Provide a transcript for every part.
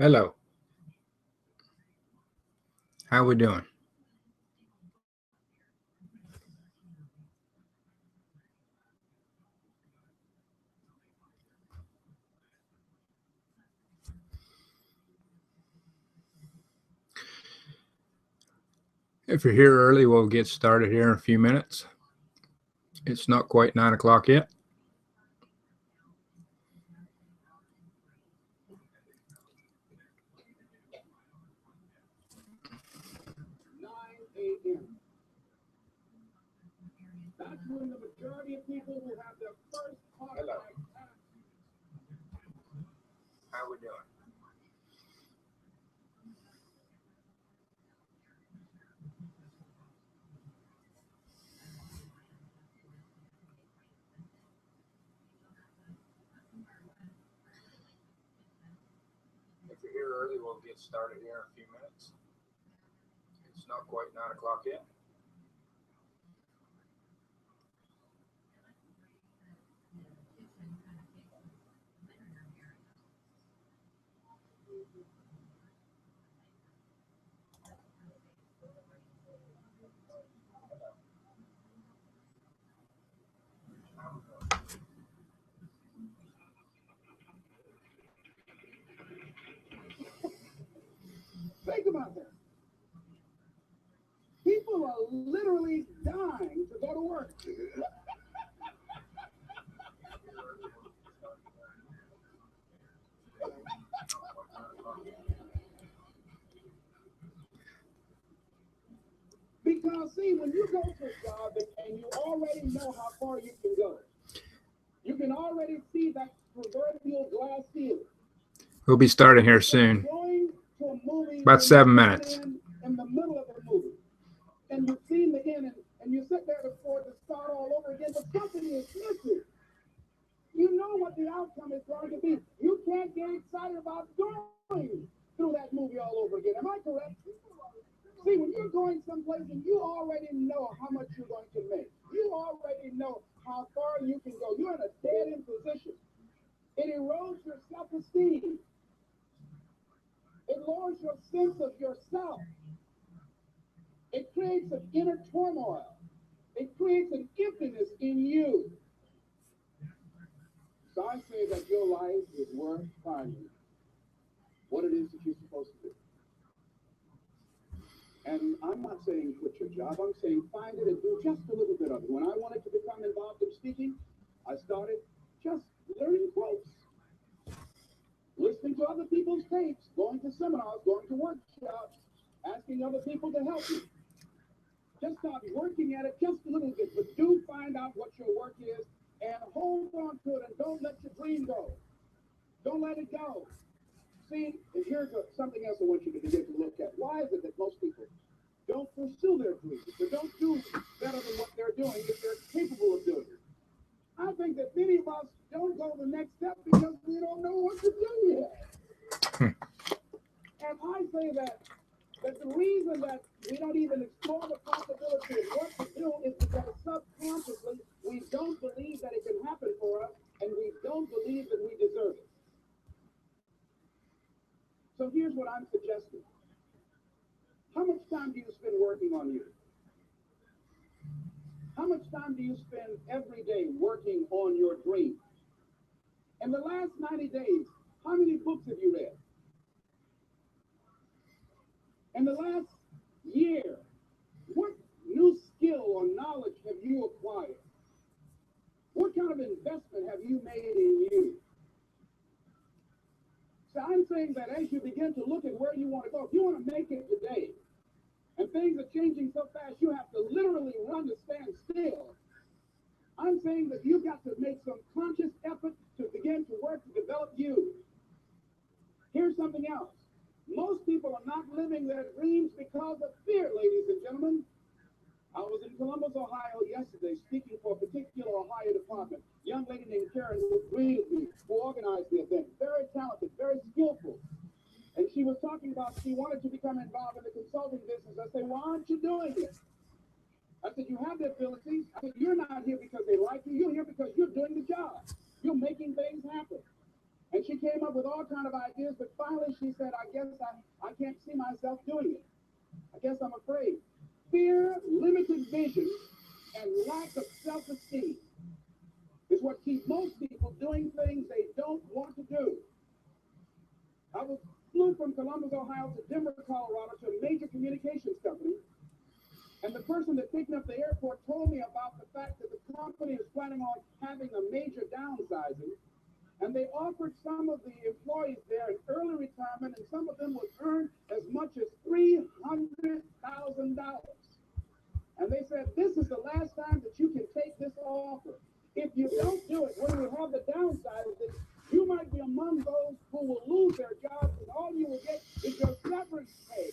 Hello. How we doing? If you're here early, we'll get started here in a few minutes. It's not quite 9 o'clock yet. That's when the majority of people will have their first heart attack. How we doing? If you're here early, we'll get started here in a few minutes. It's not quite 9 o'clock yet. Think about that. People are literally dying to go to work. Because, see, when you go to a job and you already know how far you can go, you can already see that proverbial glass ceiling. We'll be starting here soon. Going to a movie About 7 minutes. In the middle of the movie, and you've seen the end, and you sit there before to start all over again, but something is missing. You know what the outcome is going to be. You can't get excited about going through that movie all over again. Am I correct? See, when you're going someplace and you already know how much you're going to make, you already know how far you can go. You're in a dead-end position. It erodes your self-esteem. It lowers your sense of yourself. It creates an inner turmoil. It creates an emptiness in you. So I say that your life is worth finding what it is that you're supposed to do. And I'm not saying quit your job. I'm saying find it and do just a little bit of it. When I wanted to become involved in speaking, I started just learning quotes, listening to other people's tapes, going to seminars, going to workshops, asking other people to help you. Just start working at it just a little bit, but do find out what your work is and hold on to it and don't let your dream go. Don't let it go. See, and here's something else I want you to begin to look at. Why is it that most people don't pursue their dreams or don't do better than what they're doing if they're capable of doing it? I think that many of us don't go the next step because we don't know what to do yet. And I say that the reason that we don't even explore the possibility of what to do is because subconsciously we don't believe that it can happen for us and we don't believe that we deserve it. So here's what I'm suggesting. How much time do you spend working on you? How much time do you spend every day working on your dream? In the last 90 days, how many books have you read? In the last year, what new skill or knowledge have you acquired? What kind of investment have you made in you? So I'm saying that as you begin to look at where you want to go, if you want to make it today, and things are changing so fast, you have to literally run to stand still. I'm saying that you've got to make some conscious effort to begin to work to develop you. Here's something else. Most people are not living their dreams because of fear, ladies and gentlemen. I was in Columbus, Ohio yesterday speaking for a particular Ohio department. A young lady named Karen who greeted me, who organized the event. Very talented, very skillful. And she was talking about she wanted to become involved in the consulting business. I said, why aren't you doing it? I said, you have the abilities. I said, you're not here because they like you. You're here because you're doing the job. You're making things happen. And she came up with all kind of ideas, but finally she said, I guess I can't see myself doing it. I guess I'm afraid. Fear, limited vision, and lack of self-esteem is what keeps most people doing things they don't want to do. I flew from Columbus, Ohio to Denver, Colorado to a major communications company. And the person that picked me up at the airport told me about the fact that the company is planning on having a major downsizing. And they offered some of the employees there an early retirement, and some of them would earn as much as $300,000. And they said, this is the last time that you can take this offer. If you don't do it, when we have the downsizing, you might be among those who will lose their jobs, and all you will get is your severance pay.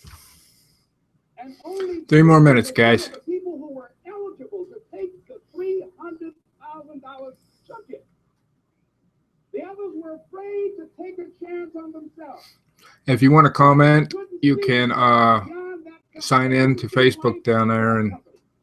And only 3 more minutes, guys. The people who were eligible to take the $300,000 took it. The others were afraid to take a chance on themselves. If you want to comment, you can sign in to Facebook down there, and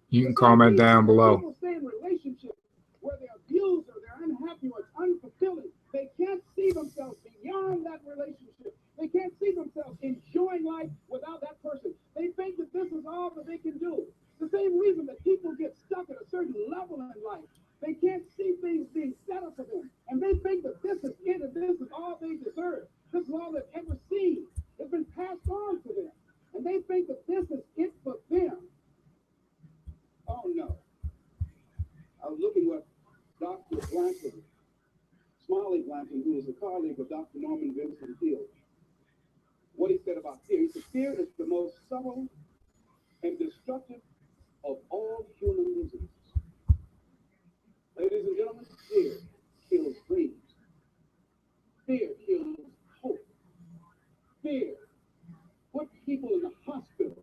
you can comment down below. People stay in relationships where they're abused or they're unhappy or it's unfulfilling. They can't see themselves beyond that relationship. They can't see themselves enjoying life without that person. They think that this is all that they can do. The same reason that people get stuck at a certain level in life. They can't see things being set up for them. And they think that this is it and this is all they deserve. This is all they've ever seen. It's been passed on to them. And they think that this is it for them. Oh, no. I was looking at Dr. Blanton, Smiley Blanton, who is a colleague of Dr. Norman Vincent Peale. What he said about fear. He said, fear is the most subtle and destructive of all human diseases. Ladies and gentlemen, fear kills dreams. Fear kills hope. Fear puts people in the hospital.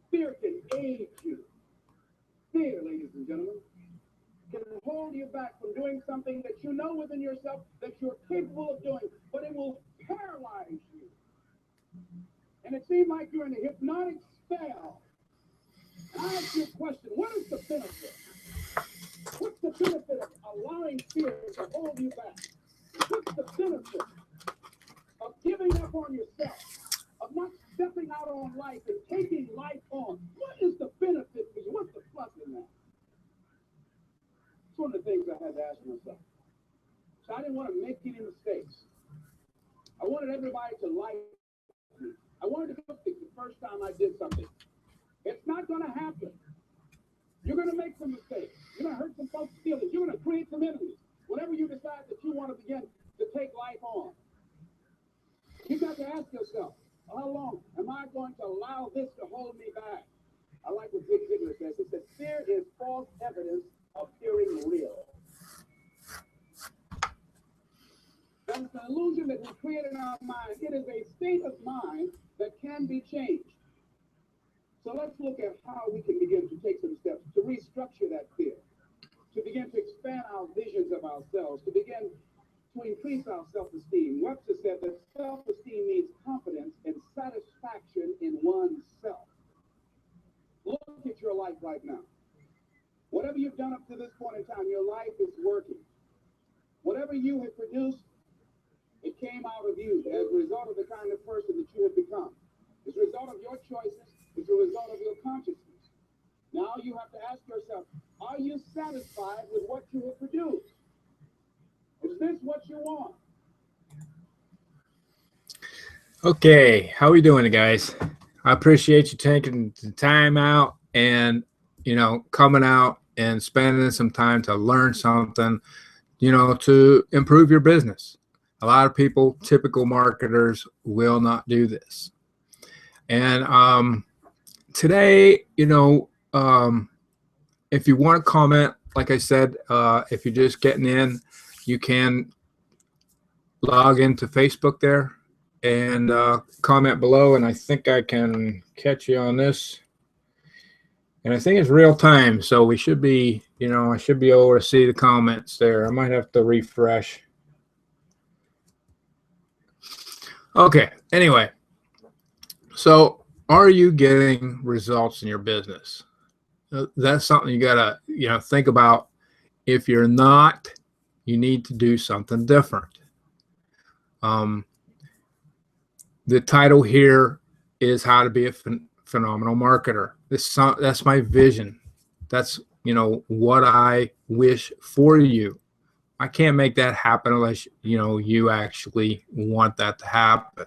Fear can age you. Fear, ladies and gentlemen, can hold you back from doing something that you know within yourself that you're capable of doing, but it will paralyze you. And it seems like you're in a hypnotic spell. And I ask you a question, what is the benefit? What's the benefit of allowing fear to hold you back? What's the benefit of giving up on yourself, of not stepping out on life and taking life on? What is the benefit for you? What's the plus in that? It's one of the things I had to ask myself. So I didn't want to make any mistakes. I wanted everybody to like me. I wanted to be the first time I did something. It's not going to happen. You're going to make some mistakes. You're going to hurt some folks' feelings. You're going to create some enemies. Whenever you decide that you want to begin to take life on, you got to ask yourself, how long am I going to allow this to hold me back? I like what Zig Ziglar says. He said, fear is false evidence appearing real. That's an illusion that we create in our mind. It is a state of mind that can be changed. So let's look at how we can begin to take some steps to restructure that fear, to begin to expand our visions of ourselves, to begin to increase our self-esteem. Webster said that self-esteem means confidence and satisfaction in oneself. Look at your life right now. Whatever you've done up to this point in time, your life is working. Whatever you have produced, it came out of you as a result of the kind of person that you have become. As a result of your choices, as a result of your consciousness. Now you have to ask yourself, are you satisfied with what you have produced? Is this what you want? Okay, how we doing, guys? I appreciate you taking the time out and, coming out and spending some time to learn something, to improve your business. A lot of people, typical marketers, will not do this. And today, if you want to comment, like I said, if you're just getting in, you can log into Facebook there and comment below. And I think I can catch you on this. And I think it's real time, so we should be, I should be able to see the comments there. I might have to refresh. Okay, anyway. So are you getting results in your business? That's something you got to, think about. If you're not, you need to do something different. The title here is How to Be a Phenomenal Marketer. That's my vision. That's, you know, what I wish for you. I can't make that happen unless, you know, you actually want that to happen.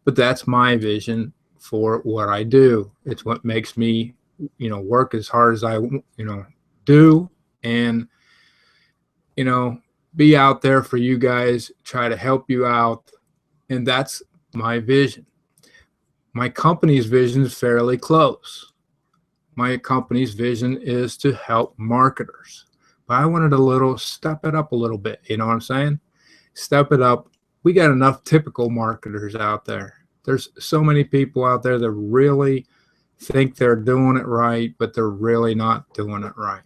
But that's my vision for what I do. It's what makes me, you know, work as hard as I, you know, do, and, you know, be out there for you guys, try to help you out. And that's my vision. My company's vision is fairly close. My company's vision is to help marketers. But I wanted step it up a little bit. You know what I'm saying? Step it up. We got enough typical marketers out there. There's so many people out there that really think they're doing it right, but they're really not doing it right.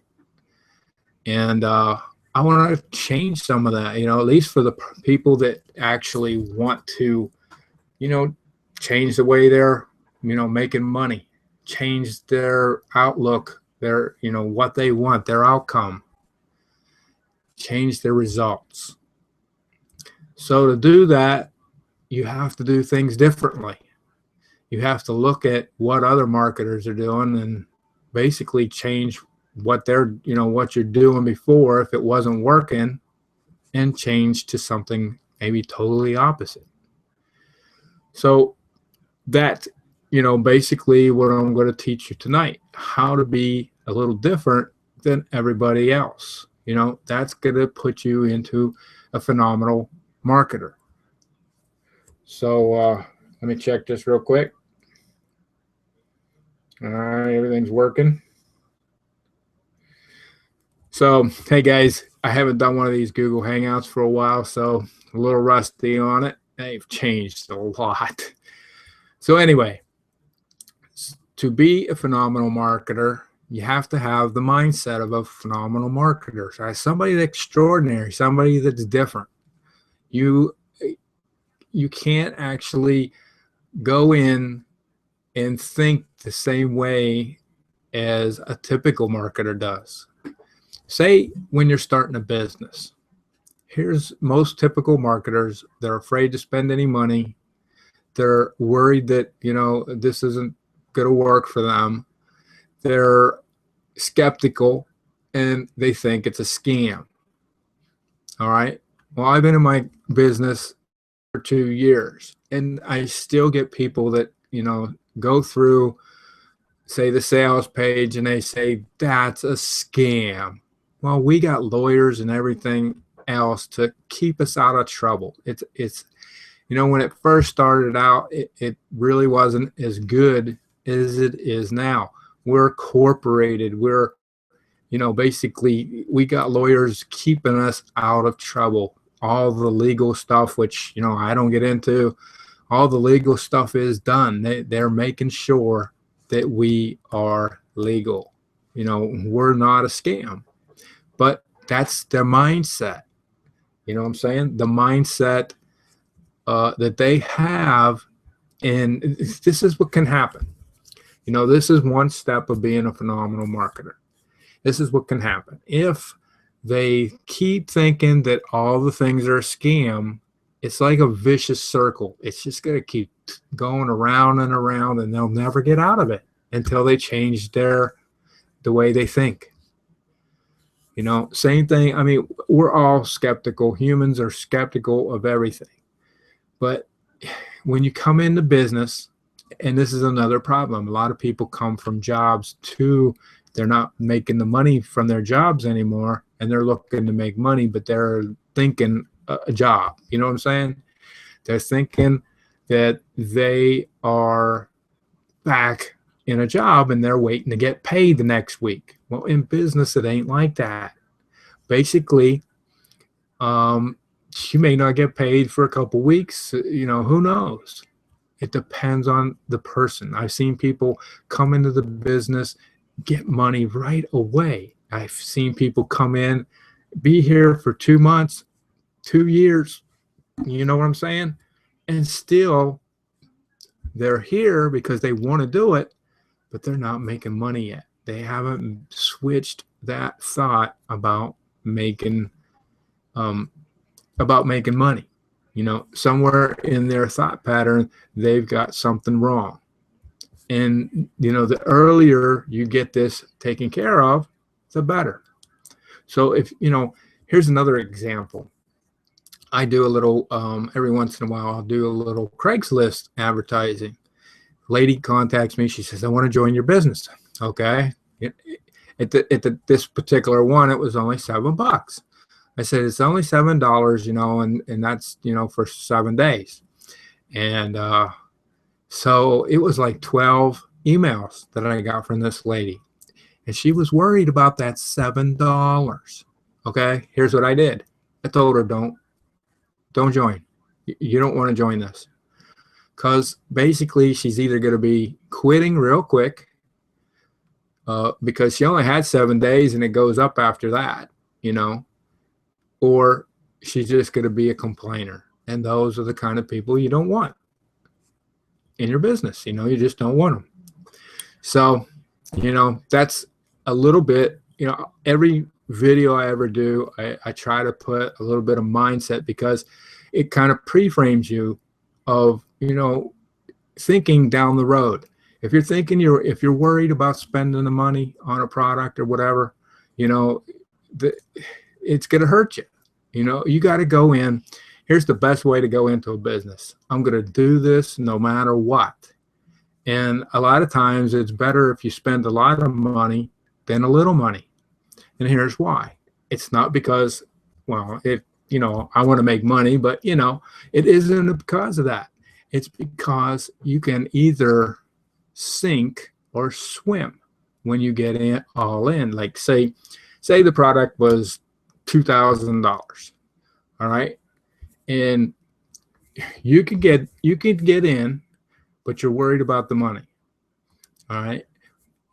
And I want to change some of that, you know, at least for the people that actually want to, you know, change the way they're, you know, making money, change their outlook, their, you know, what they want, their outcome, change their results. So to do that, you have to do things differently. You have to look at what other marketers are doing and basically change what they're, you know, what you're doing before if it wasn't working, and change to something maybe totally opposite. So that, you know, basically what I'm going to teach you tonight, how to be a little different than everybody else. You know, that's going to put you into a phenomenal marketer. So let me check this real quick. All right, everything's working. So, hey guys, I haven't done one of these Google Hangouts for a while, so a little rusty on it. They've changed a lot. So anyway, to be a phenomenal marketer, you have to have the mindset of a phenomenal marketer. So somebody that's extraordinary, somebody that's different. You can't actually go in and think the same way as a typical marketer does. Say when you're starting a business, here's most typical marketers. They're afraid to spend any money. They're worried that, you know, this isn't going to work for them. They're skeptical and they think it's a scam. All right. Well, I've been in my business for 2 years and I still get people that, you know, go through, say, the sales page and they say that's a scam. Well, we got lawyers and everything else to keep us out of trouble. It's you know, when it first started out, it really wasn't as good as it is now. We're corporated. We're, you know, basically we got lawyers keeping us out of trouble. All the legal stuff, which, you know, I don't get into, all the legal stuff is done. They're making sure that we are legal. You know, we're not a scam. But that's their mindset. You know what I'm saying? The mindset that they have, and this is what can happen. You know, this is one step of being a phenomenal marketer. This is what can happen. If they keep thinking that all the things are a scam, it's like a vicious circle. It's just going to keep going around and around, and they'll never get out of it until they change the way they think. You know, same thing. I mean, we're all skeptical. Humans are skeptical of everything. But when you come into business, and this is another problem, a lot of people come from jobs to, they're not making the money from their jobs anymore, and they're looking to make money, but they're thinking a job. You know what I'm saying? They're thinking that they are back in a job and they're waiting to get paid the next week. Well, in business, it ain't like that. Basically, you may not get paid for a couple weeks. You know, who knows? It depends on the person. I've seen people come into the business, get money right away. I've seen people come in, be here for 2 months, 2 years. You know what I'm saying? And still, they're here because they want to do it, but they're not making money yet. They haven't switched that thought about making money. You know, somewhere in their thought pattern, they've got something wrong. And, you know, the earlier you get this taken care of, the better. So if, you know, here's another example. I do a little, every once in a while, I'll do a little Craigslist advertising. Lady contacts me. She says, I want to join your business. Okay. This particular one, it was only $7. I said, it's only $7, you know, and that's, you know, for 7 days. And so it was like 12 emails that I got from this lady. And she was worried about that $7. Okay. Here's what I did. I told her, don't join. You don't want to join this. Because basically she's either going to be quitting real quick because she only had 7 days and it goes up after that, you know, or she's just going to be a complainer. And those are the kind of people you don't want in your business. You know, you just don't want them. So, you know, that's a little bit, you know, every video I ever do, I try to put a little bit of mindset because it kind of pre-frames you of, you know, thinking down the road. If you're thinking if you're worried about spending the money on a product or whatever, you know, it's going to hurt you. You know, you got to go in. Here's the best way to go into a business. I'm going to do this no matter what. And a lot of times it's better if you spend a lot of money than a little money. And here's why. It's not because, well, you know, I want to make money, but, you know, it isn't because of that. It's because you can either sink or swim when you get in all in. Like say the product was $2,000. All right. And you could get in, but you're worried about the money. All right.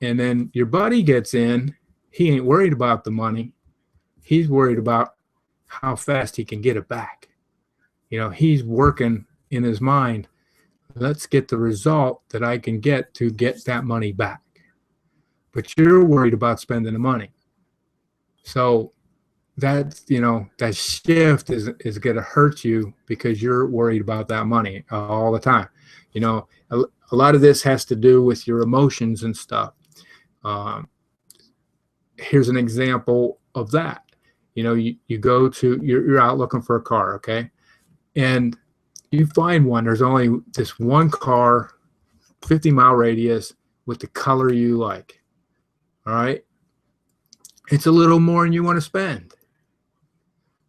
And then your buddy gets in, he ain't worried about the money. He's worried about how fast he can get it back. You know, he's working in his mind, let's get the result that I can get to get that money back. But you're worried about spending the money. So that's, you know, that shift is going to hurt you because you're worried about that money all the time. You know, a lot of this has to do with your emotions and stuff. Here's an example of that. You know, you go to, you're out looking for a car, okay? And you find one, there's only this one car, 50-mile radius with the color you like, all right? It's a little more than you want to spend.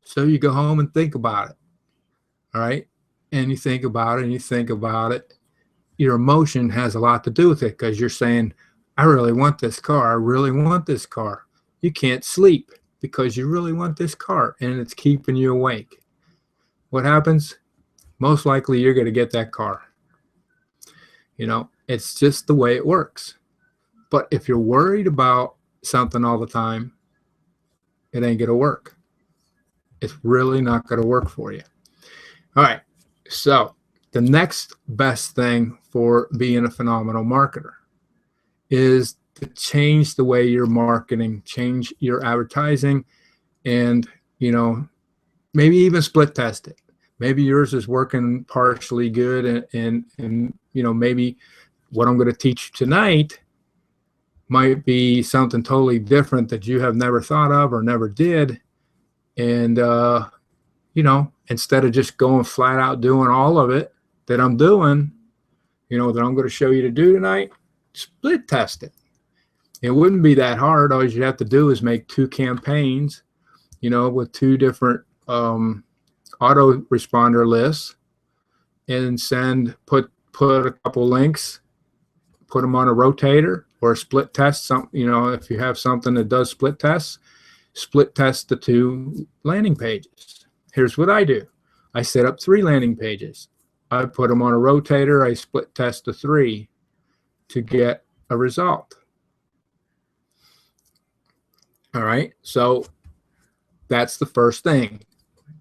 So you go home and think about it, all right? And you think about it and you think about it. Your emotion has a lot to do with it because you're saying, I really want this car. I really want this car. You can't sleep because you really want this car and it's keeping you awake. What happens? Most likely you're going to get that car. You know, it's just the way it works. But if you're worried about something all the time, it ain't going to work. It's really not going to work for you. All right. So the next best thing for being a phenomenal marketer is to change the way you're marketing, change your advertising, and, you know, maybe even split test it. Maybe yours is working partially good, and you know, maybe what I'm going to teach you tonight might be something totally different that you have never thought of or never did. And, you know, instead of just going flat out doing all of it that I'm doing, you know, that I'm going to show you to do tonight, split test it. It wouldn't be that hard. All you have to do is make 2 campaigns, you know, with 2 different autoresponder lists, and put a couple links, put them on a rotator or a split test. You know, if you have something that does split tests, split test the 2 landing pages. Here's what I do. I set up 3 landing pages. I put them on a rotator. I split test the 3 to get a result. All right. So that's the first thing,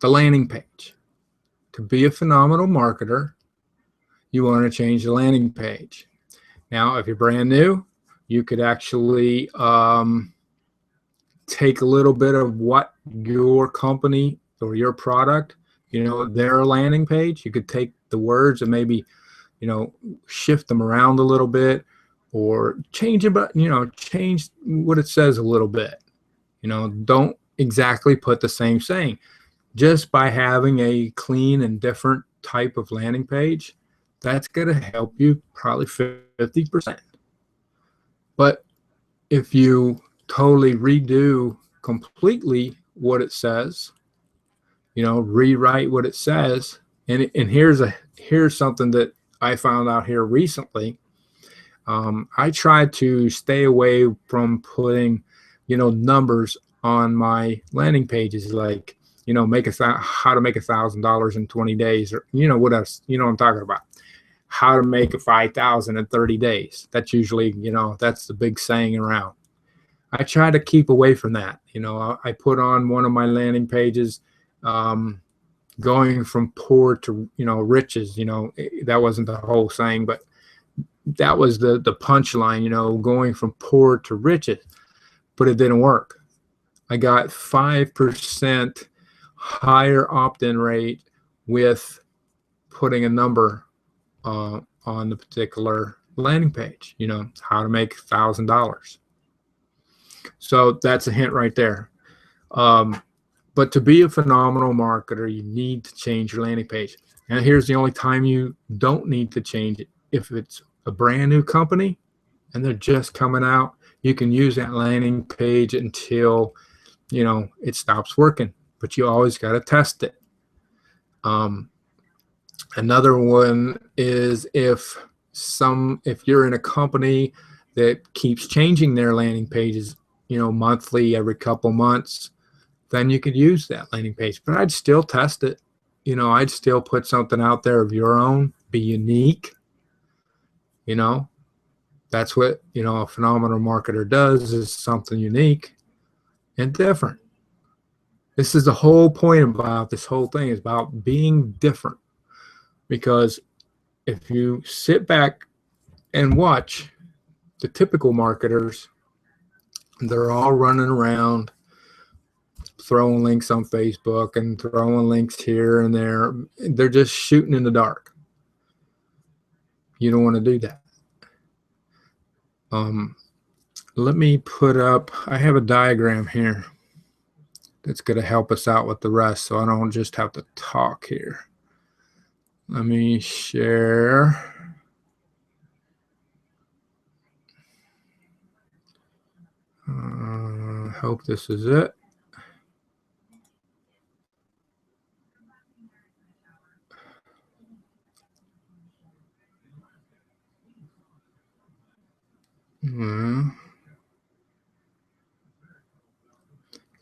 the landing page. To be a phenomenal marketer, you want to change the landing page. Now, if you're brand new, you could actually take a little bit of what your company or your product their landing page. You could take the words and maybe, shift them around a little bit, or change it, but change what it says a little bit. Don't exactly put the same saying. Just by having a clean and different type of landing page, that's going to help you probably 50%. But if you totally redo completely what it says, rewrite what it says, and here's something that I found out here recently. I try to stay away from putting, numbers on my landing pages, like, how to make $1,000 in 20 days, or what else, what I'm talking about. How to make a 5,000 in 30 days. That's usually, that's the big saying around. I try to keep away from that. I put on one of my landing pages, going from poor to, riches. That wasn't the whole saying, but that was the punchline, going from poor to riches. But it didn't work. I got 5% higher opt-in rate with putting a number on the particular landing page, how to make $1,000. So that's a hint right there. But to be a phenomenal marketer, you need to change your landing page. And here's the only time you don't need to change it. If it's a brand new company and they're just coming out, you can use that landing page until, it stops working. But you always got to test it. Another one is if you're in a company that keeps changing their landing pages, monthly, every couple months, then you could use that landing page. But I'd still test it. I'd still put something out there of your own, be unique. That's what, a phenomenal marketer does, is something unique and different. This is the whole point about this whole thing, is about being different. Because if you sit back and watch the typical marketers, they're all running around throwing links on Facebook and throwing links here and there. They're just shooting in the dark. You don't want to do that. Let me put up, I have a diagram here that's going to help us out with the rest, so I don't just have to talk here. Let me share. Hope this is it.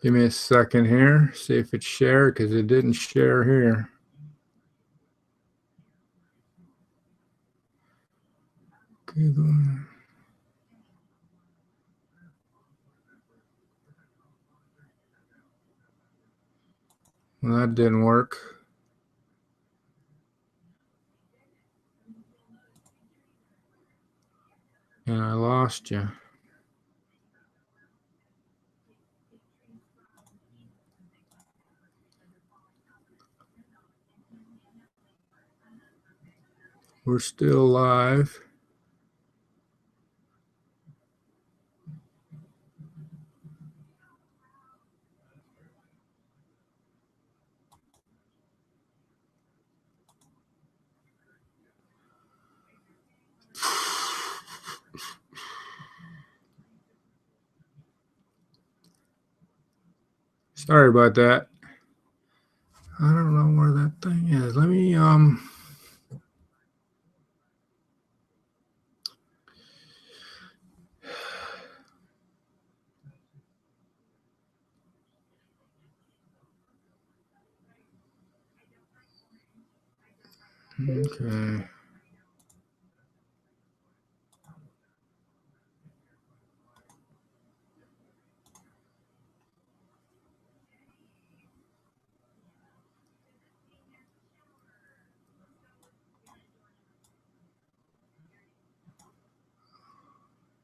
Give me a second here, see if it's shared, because it didn't share here. Google. Well, that didn't work. And I lost you. We're still live. Sorry about that. I don't know where that thing is. Let me okay.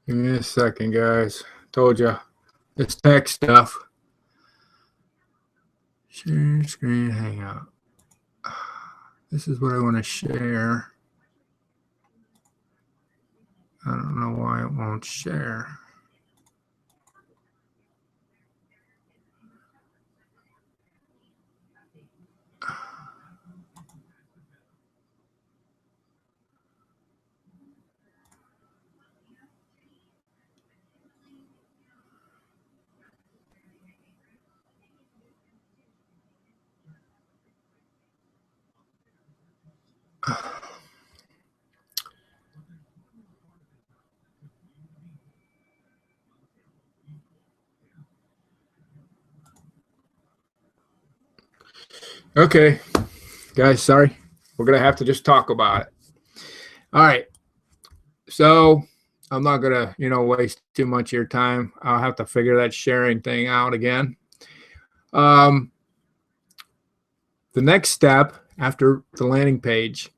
Give me a second, guys. Told you, it's tech stuff. Share screen hangout. This is what I want to share. I don't know why it won't share. Okay, guys, sorry. We're going to have to just talk about it. All right. So I'm not going to, waste too much of your time. I'll have to figure that sharing thing out again. The next step after the landing page,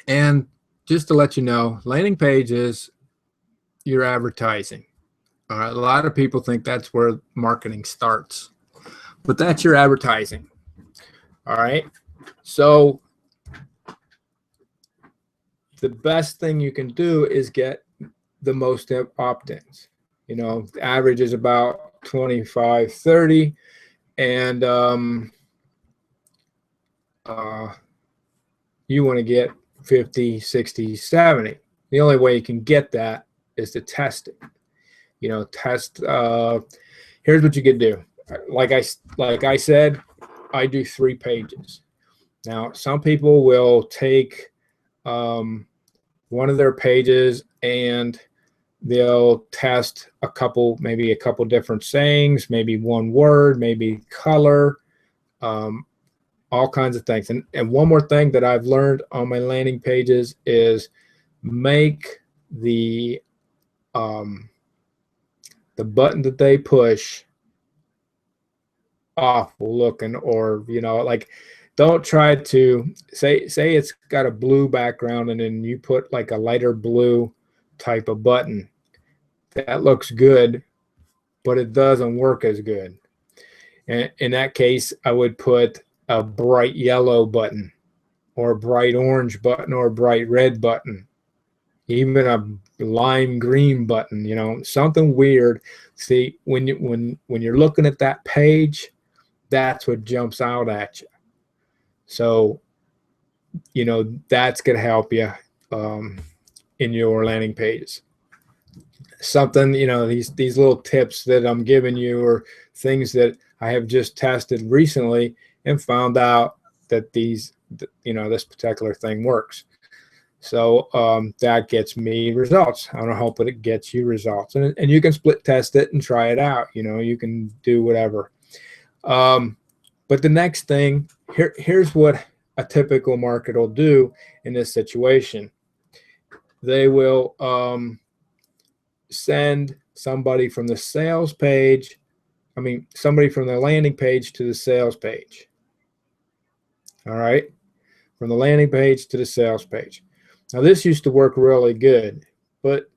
and just to let you know, landing page is your advertising. All right. A lot of people think that's where marketing starts, but that's your advertising. All right. So the best thing you can do is get the most opt-ins. The average is about 25, 30, and you want to get 50, 60, 70. The only way you can get that is to test it. Test. Here's what you could do. Like I said, I do 3 pages. Now, some people will take one of their pages and they'll test maybe a couple different sayings, maybe one word, maybe color, all kinds of things. And one more thing that I've learned on my landing pages is make the button that they push awful looking, or like, don't try to say it's got a blue background and then you put like a lighter blue type of button. That looks good, but it doesn't work as good. And in that case, I would put a bright yellow button or a bright orange button or a bright red button, even a lime green button, something weird. See, when you're looking at that page, that's what jumps out at you. So, that's going to help you in your landing pages. Something, these little tips that I'm giving you are things that I have just tested recently and found out that this particular thing works. So that gets me results. I don't hope that it gets you results. And you can split test it and try it out. You can do whatever. But the next thing, here's what a typical marketer will do in this situation. They will send somebody from the sales page, somebody from the landing page to the sales page. All right, from the landing page to the sales page. Now, this used to work really good, but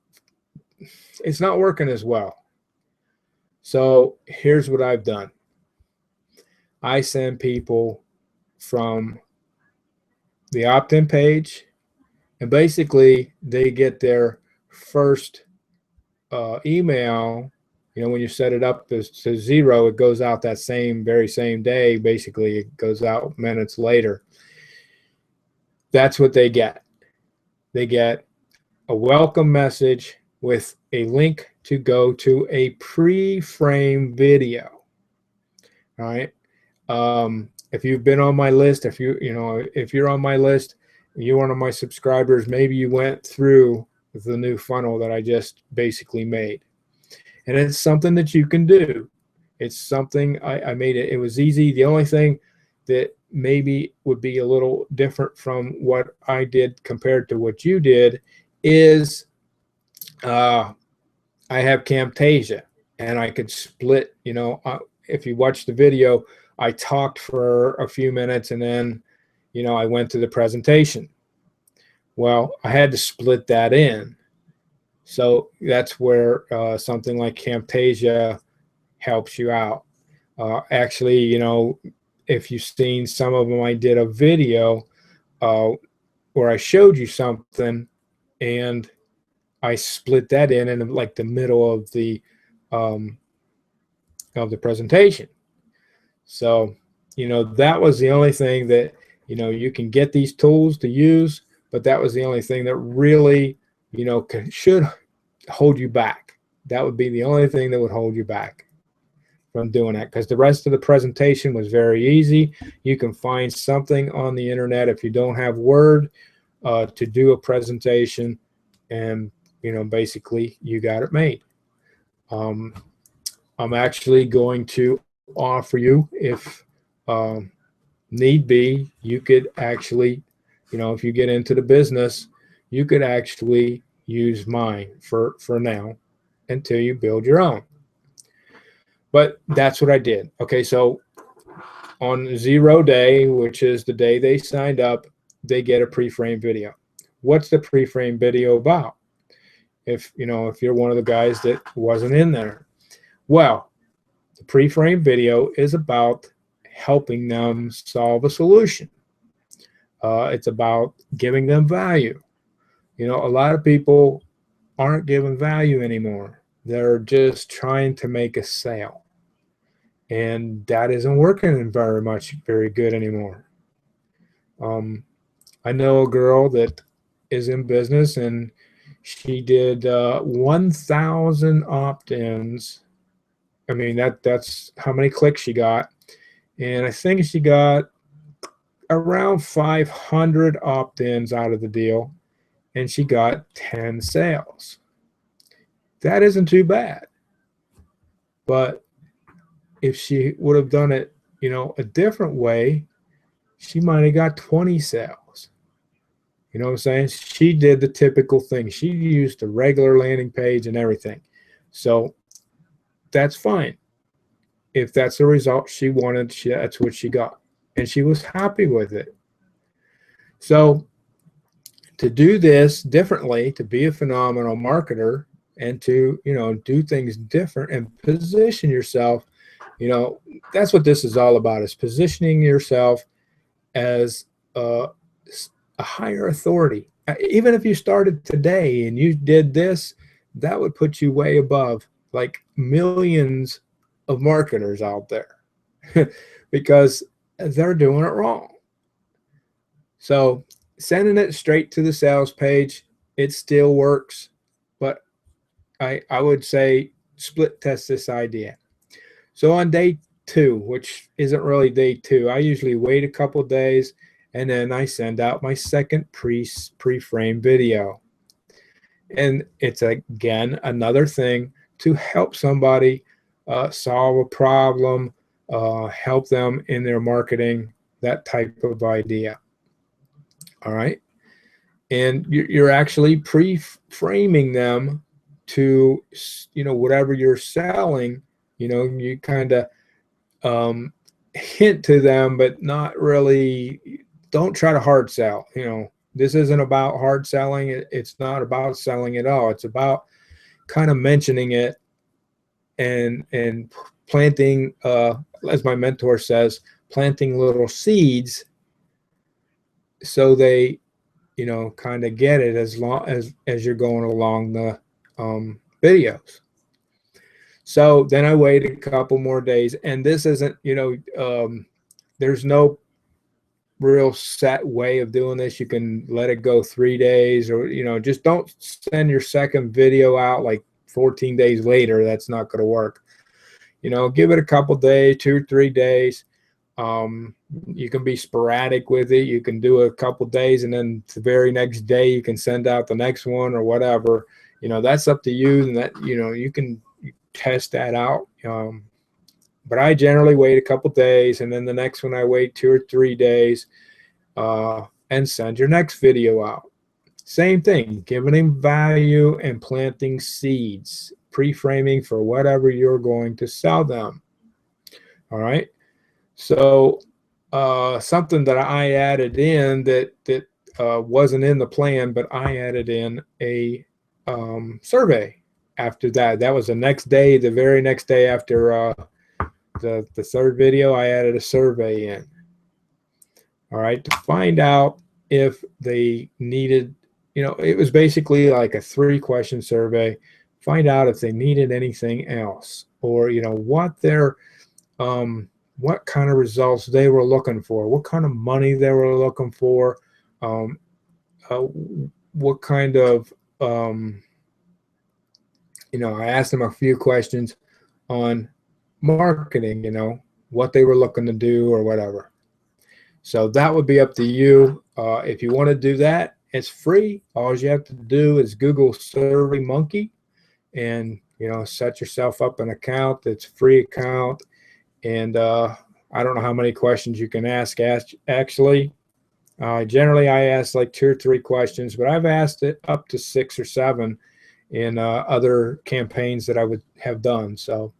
it's not working as well. So here's what I've done. I send people from the opt-in page, and basically they get their first email. When you set it up to 0, it goes out that very same day. Basically, it goes out minutes later. That's what they get. They get a welcome message with a link to go to a pre-frame video. All right. If you've been on my list, if you're on my list, you're one of my subscribers, maybe you went through the new funnel that I just basically made. And it's something that you can do. It's something I made it. It was easy. The only thing that maybe would be a little different from what I did compared to what you did is I have Camtasia, and I could split, if you watch the video, I talked for a few minutes and then, I went to the presentation. Well, I had to split that in. So that's where something like Camtasia helps you out. Actually, if you've seen some of them, I did a video where I showed you something and I split that in like the middle of the presentation. So, that was the only thing that, you can get these tools to use, but that was the only thing that really, should hold you back. That would be the only thing that would hold you back from doing that, because the rest of the presentation was very easy. You can find something on the internet if you don't have Word to do a presentation, and basically you got it made. I'm actually going to offer you, if need be, you could actually, if you get into the business, you could actually use mine for now until you build your own. But that's what I did. Okay, so on 0 day, which is the day they signed up, they get a pre-frame video. What's the pre-frame video about? If you're one of the guys that wasn't in there, well, the pre-frame video is about helping them solve a solution. It's about giving them value. A lot of people aren't giving value anymore. They're just trying to make a sale. And that isn't working very good anymore. I know a girl that is in business, and she did 1,000 opt-ins. I mean, that's how many clicks she got. And I think she got around 500 opt-ins out of the deal, and she got 10 sales. That isn't too bad. But if she would have done it, a different way, she might have got 20 sales. You know what I'm saying? She did the typical thing. She used the regular landing page and everything. So that's fine. If that's the result she wanted, that's what she got. And she was happy with it. So to do this differently, to be a phenomenal marketer, and to, do things different and position yourself, that's what this is all about, is positioning yourself as a higher authority. Even if you started today and you did this, that would put you way above like millions of marketers out there because they're doing it wrong. So sending it straight to the sales page, it still works, but I would say split test this idea. So on day 2, which isn't really day 2, I usually wait a couple days, and then I send out my second pre-frame video. And it's, again, another thing to help somebody solve a problem, help them in their marketing, that type of idea. All right. And you're actually pre-framing them to, whatever you're selling. You kind of hint to them, but not really. Don't try to hard sell. This isn't about hard selling. It's not about selling at all. It's about kind of mentioning it and planting, as my mentor says, planting little seeds so they, kind of get it as long as you're going along the videos. So then I wait a couple more days, and this isn't, there's no real set way of doing this. You can let it go 3 days, or, just don't send your second video out like 14 days later. That's not going to work. Give it a couple days, 2 or 3 days. You can be sporadic with it. You can do a couple days, and then the very next day you can send out the next one or whatever. That's up to you, and that, you can test that out. But I generally wait a couple days, and then the next one I wait 2 or 3 days, and send your next video out. Same thing, giving them value and planting seeds, pre-framing for whatever you're going to sell them. All right. So something that I added in that wasn't in the plan, but I added in a survey after that. That was the next day, the very next day after the third video, I added a survey in. All right, to find out if they needed, it was basically like a 3-question survey. Find out if they needed anything else, or what kind of results they were looking for, what kind of money they were looking for, um, what kind of I asked them a few questions on marketing, what they were looking to do or whatever. So that would be up to you. If you want to do that, it's free. All you have to do is Google SurveyMonkey and, set yourself up an account. It's a free account. And I don't know how many questions you can ask actually. Generally, I ask like 2 or 3 questions, but I've asked it up to 6 or 7 in other campaigns that I would have done. So,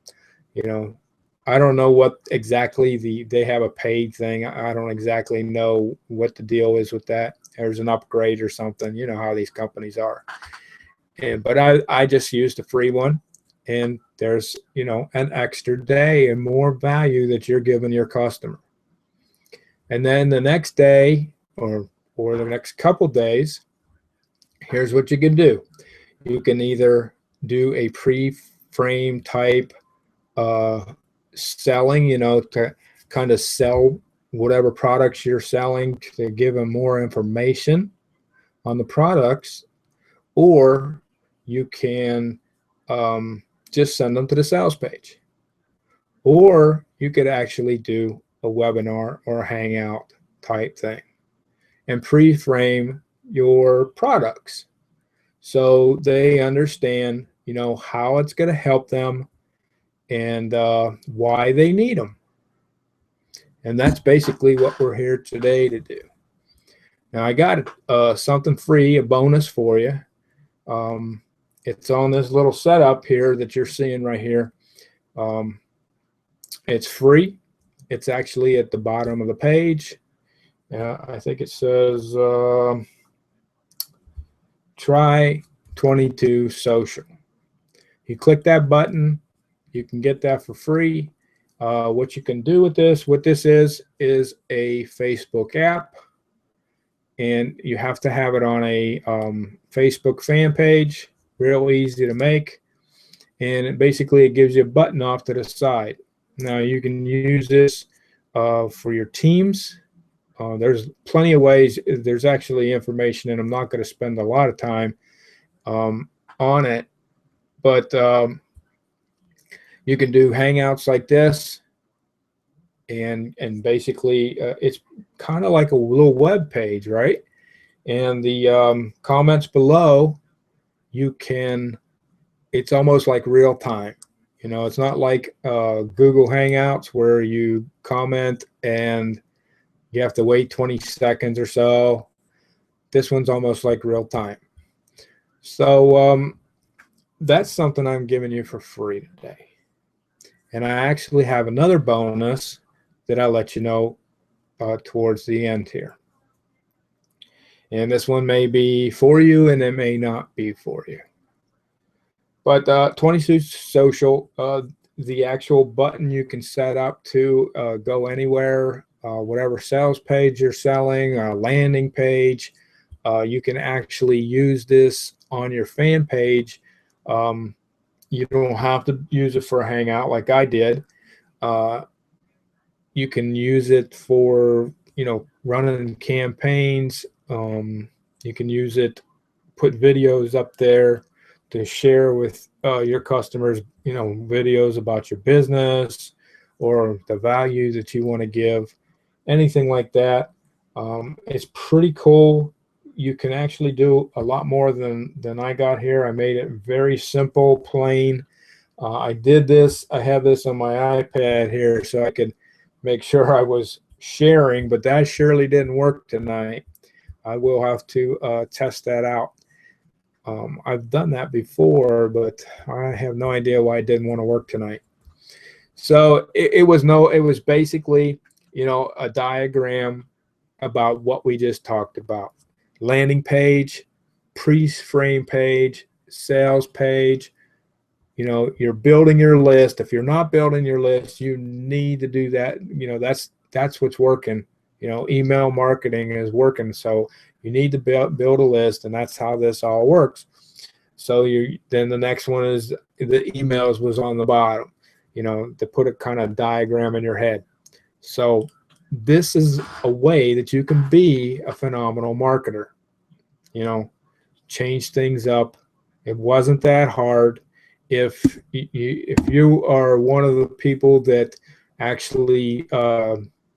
I don't know what exactly they have a paid thing. I don't exactly know what the deal is with that. There's an upgrade or something. You know how these companies are. But I just used a free one, and there's, an extra day and more value that you're giving your customer. And then the next day or the next couple days, here's what you can do. You can either do a pre-frame type selling, to kind of sell whatever products you're selling, to give them more information on the products, or you can just send them to the sales page, or you could actually do a webinar or a hangout type thing and pre-frame your products so they understand, how it's going to help them and why they need them. And that's basically what we're here today to do. Now, I got something free, a bonus for you. It's on this little setup here that you're seeing right here. It's free. It's actually at the bottom of the page. I think it says try 22 social. You click that button, you can get that for free. What you can do with this, what this is a Facebook app, and you have to have it on a Facebook fan page. Real easy to make, and it gives you a button off to the side. Now you can use this for your teams. There's plenty of ways. There's actually information, and I'm not going to spend a lot of time on it, but you can do hangouts like this, and basically it's kind of like a little web page, right? And the comments below, it's almost like real time. It's not like Google Hangouts where you comment and you have to wait 20 seconds or so. This one's almost like real time. So that's something I'm giving you for free today. And I actually have another bonus that I'll let you know towards the end here. And this one may be for you, and it may not be for you. But 22 social, the actual button you can set up to go anywhere, whatever sales page you're selling, a landing page. You can actually use this on your fan page. You don't have to use it for a hangout like I did. You can use it for, running campaigns. You can use it, put videos up there to share with your customers, videos about your business or the value that you want to give, anything like that. It's pretty cool. You can actually do a lot more than I got here. I made it very simple, plain. I did this. I have this on my iPad here so I could make sure I was sharing, but that surely didn't work tonight. I will have to test that out. I've done that before, but I have no idea why it didn't want to work tonight. So it was basically, a diagram about what we just talked about. Landing page, pre-frame page, sales page. You're building your list. If you're not building your list, you need to do that. That's what's working. email marketing is working. So you need to build a list, and that's how this all works. So then the next one is the emails was on the bottom, to put a kind of diagram in your head. So this is a way that you can be a phenomenal marketer, change things up. It wasn't that hard. If you are one of the people that actually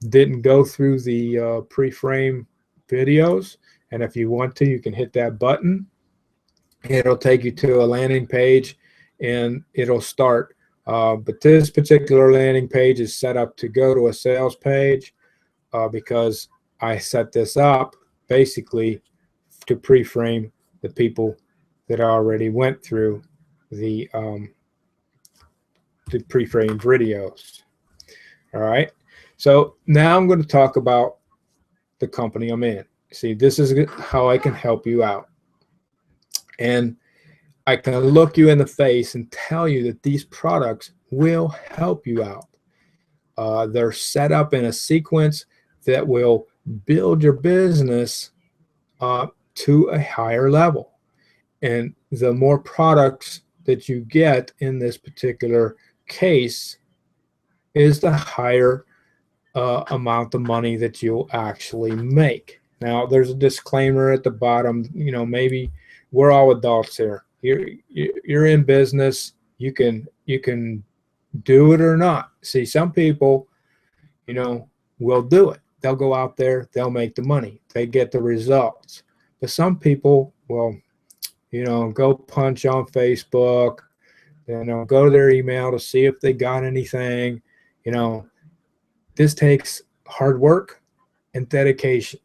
didn't go through the pre-frame videos, and if you want to, you can hit that button. It'll take you to a landing page, and it'll start. But this particular landing page is set up to go to a sales page because I set this up basically to pre-frame the people that already went through the pre-framed videos. All right. So now I'm going to talk about the company I'm in. See, this is how I can help you out. And I can look you in the face and tell you that these products will help you out. They're set up in a sequence that will build your business to a higher level. And the more products that you get in this particular case is the higher amount of money that you'll actually make. Now, there's a disclaimer at the bottom. Maybe we're all adults here. You're in business. You can do it or not. See, some people, will do it. They'll go out there. They'll make the money. They get the results. But some people will, go punch on Facebook. Go to their email to see if they got anything. This takes hard work and dedication.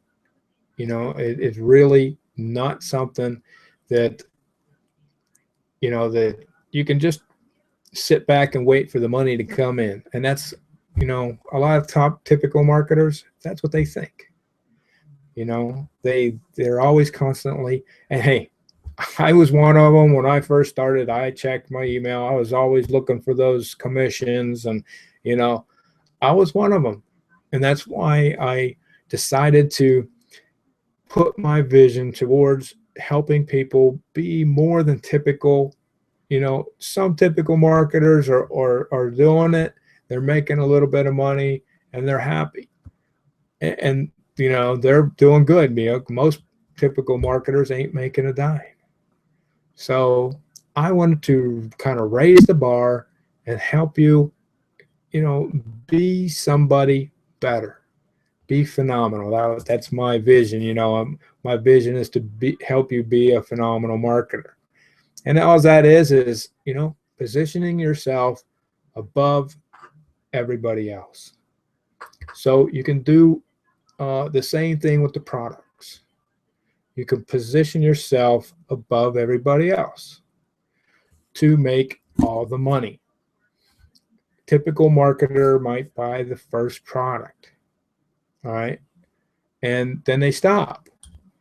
It's really not something that, that you can just sit back and wait for the money to come in. And that's, a lot of typical marketers, that's what they think. They're always constantly, and hey, I was one of them when I first started. I checked my email. I was always looking for those commissions, and I was one of them. And that's why I decided to put my vision towards helping people be more than typical. Some typical marketers are doing it. They're making a little bit of money and they're happy. And they're doing good. Most typical marketers ain't making a dime. So I wanted to kind of raise the bar and help you, be somebody better, be phenomenal. That's my vision. My vision is to help you be a phenomenal marketer. And all that is, positioning yourself above everybody else. So you can do the same thing with the products. You can position yourself above everybody else to make all the money. Typical marketer might buy the first product, all right, and then they stop.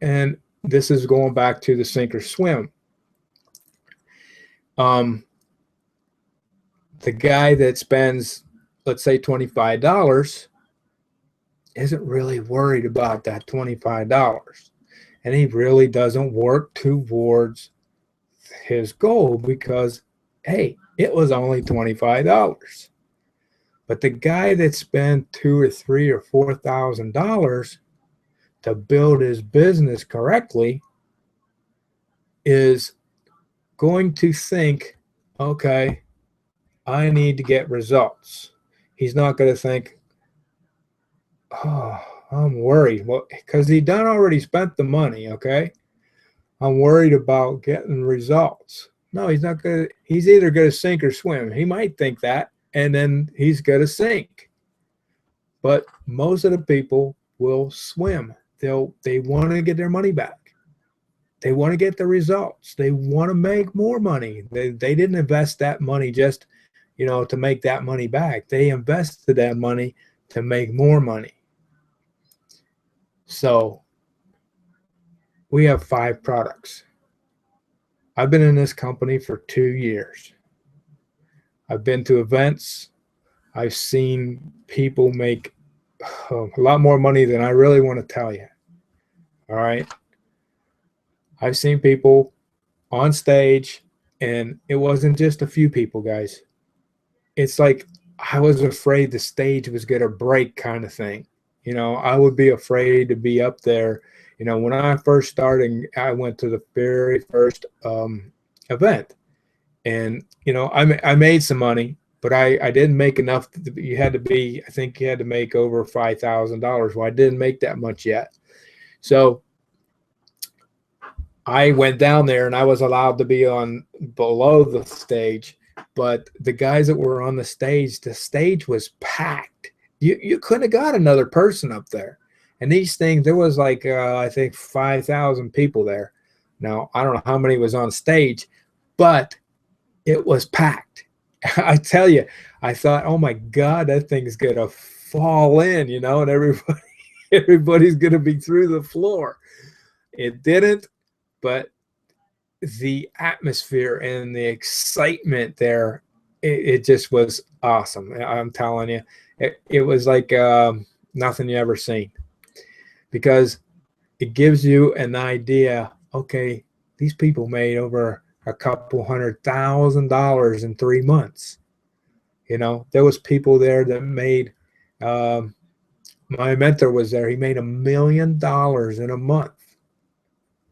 And this is going back to the sink or swim. The guy that spends, let's say, $25 isn't really worried about that $25. And he really doesn't work towards his goal because, hey, it was only $25. But the guy that spent $2,000 or $3,000 or $4,000 to build his business correctly is going to think, okay, I need to get results. He's not going to think, oh, I'm worried. Well, because he done already spent the money, okay? I'm worried about getting results. No, he's not going to. He's either going to sink or swim. He might think that, and then he's going to sink. But most of the people will swim. They want to get their money back. They want to get the results. They want to make more money. They didn't invest that money just, to make that money back. They invested that money to make more money. So we have 5 products. I've been in this company for 2 years. I've been to events. I've seen people make a lot more money than I really want to tell you. All right. I've seen people on stage, and it wasn't just a few people, guys. It's like I was afraid the stage was going to break, kind of thing. You know, I would be afraid to be up there. You know, when I first started, I went to the very first event, and you know, I made some money, but I didn't make enough. You had to be, I think you had to make over $5,000. Well, I didn't make that much yet, so I went down there and I was allowed to be on below the stage, but the guys that were on the stage was packed. You couldn't have got another person up there. And these things, there was like I think 5,000 people there. Now I don't know how many was on stage, but it was packed. I tell you, I thought, oh my God, that thing's gonna fall in, you know, and everybody's gonna be through the floor. It didn't. But the atmosphere and the excitement there, it just was awesome. I'm telling you, it was like nothing you ever seen, because it gives you an idea. Okay, these people made over a couple $100,000 in 3 months. You know, there was people there that made. My mentor was there. He made $1 million in a month.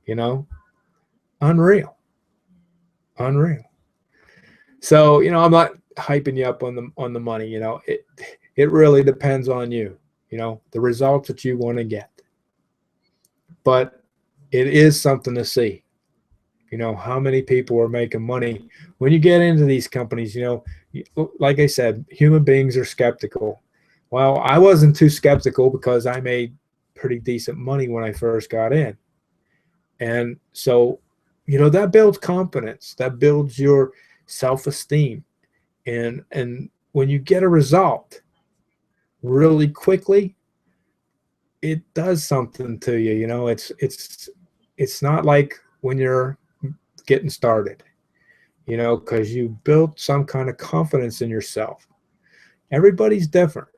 You know. Unreal. So, you know, I'm not hyping you up on the money. You know, it really depends on you, you know, the results that you want to get. But it is something to see, you know, how many people are making money when you get into these companies. You know, like I said, human beings are skeptical. Well, I wasn't too skeptical because I made pretty decent money when I first got in. And so, you know, that builds confidence, that builds your self-esteem. And when you get a result really quickly, it does something to you. You know, it's not like when you're getting started, you know, because you built some kind of confidence in yourself. Everybody's different.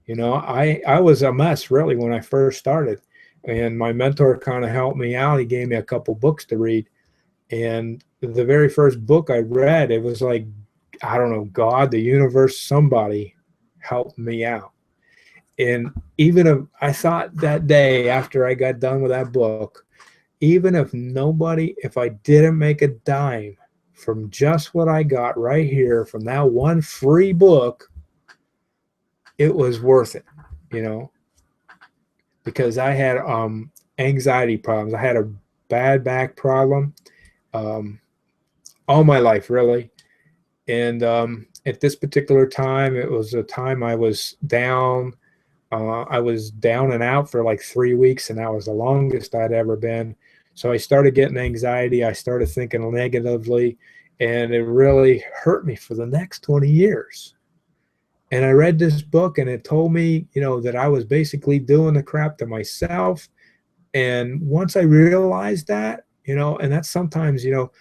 You know, I was a mess really when I first started, and my mentor kind of helped me out. He gave me a couple books to read. And the very first book I read, it was like, I don't know, God, the universe, somebody helped me out. And even if I thought that day after I got done with that book, even if I didn't make a dime from just what I got right here from that one free book, it was worth it, you know, because I had anxiety problems. I had a bad back problem. All my life, really. And at this particular time, it was a time I was down. I was down and out for like 3 weeks, and that was the longest I'd ever been. So I started getting anxiety. I started thinking negatively, and it really hurt me for the next 20 years. And I read this book, and it told me, you know, that I was basically doing the crap to myself. And once I realized that, you know, and that's sometimes, you know,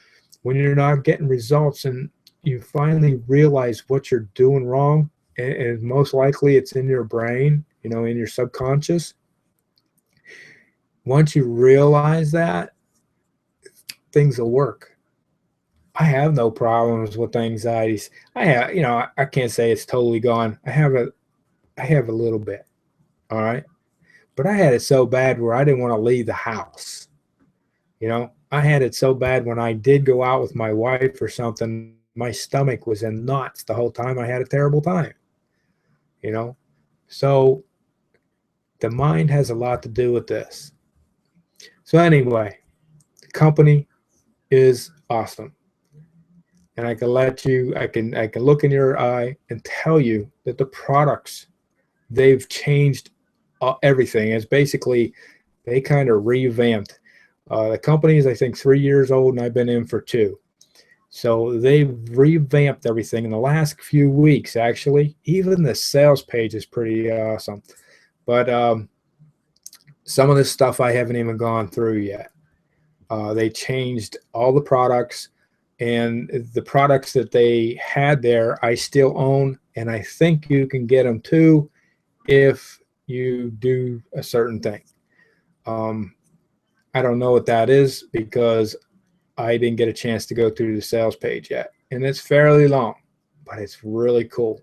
when you're not getting results and you finally realize what you're doing wrong, and most likely it's in your brain, you know, in your subconscious. Once you realize that, things will work. I have no problems with anxieties. I have, you know, I can't say it's totally gone. I have a little bit, all right? But I had it so bad where I didn't want to leave the house. You know, I had it so bad when I did go out with my wife or something, my stomach was in knots the whole time. I had a terrible time, you know. So the mind has a lot to do with this. So anyway, the company is awesome. And I can I can look in your eye and tell you that the products, they've changed everything. It's basically, they kind of revamped. The company is, I think, 3 years old, and I've been in for 2. So they've revamped everything in the last few weeks, actually. Even the sales page is pretty awesome. But some of this stuff I haven't even gone through yet. They changed all the products, and the products that they had there, I still own, and I think you can get them too if you do a certain thing. I don't know what that is because I didn't get a chance to go through the sales page yet. And it's fairly long, but it's really cool.